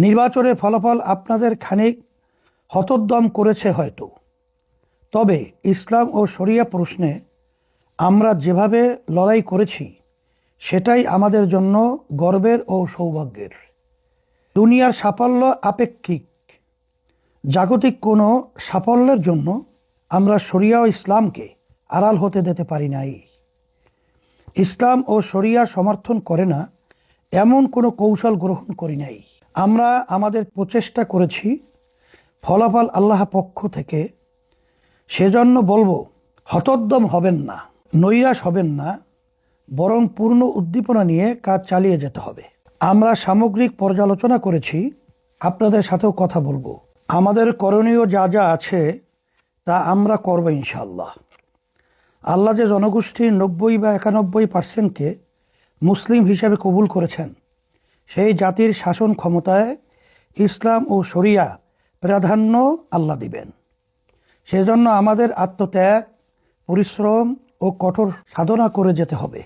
নির্বাচনের ফলাফল আপনাদের খানিক হতোদ্যম করেছে হয়তো, তবে ইসলাম ও শরিয়া প্রশ্নে আমরা যেভাবে লড়াই করেছি সেটাই আমাদের জন্য গর্বের ও সৌভাগ্যের। দুনিয়ার সাফল্য আপেক্ষিক, জাগতিক কোনো সাফল্যের জন্য আমরা শরিয়া ও ইসলামকে আড়াল হতে দিতে পারি নাই। ইসলাম ও শরিয়া সমর্থন করে না এমন কোনো কৌশল গ্রহণ করি নাই। আমরা আমাদের প্রচেষ্টা করেছি, ফলাফল আল্লাহ পক্ষ থেকে। সেজন্য বলবো, হতোদ্যম হবেন না, নৈরাশ হবেন না, বরং পূর্ণ উদ্দীপনা নিয়ে কাজ চালিয়ে যেতে হবে। আমরা সামগ্রিক পর্যালোচনা করেছি, আপনাদের সাথেও কথা বলবো। আমাদের করণীয় যা যা আছে তা আমরা করব ইনশাআল্লাহ। আল্লাহ যে জনগোষ্ঠীর 90 বা 91% মুসলিম হিসাবে কবুল করেছেন, সেই জাতির শাসন ক্ষমতায় ইসলাম ও শরিয়া প্রাধান্য আল্লাহ দিবেন। সেজন্য আমাদের আত্মত্যাগ, পরিশ্রম ও কঠোর সাধনা করে যেতে হবে।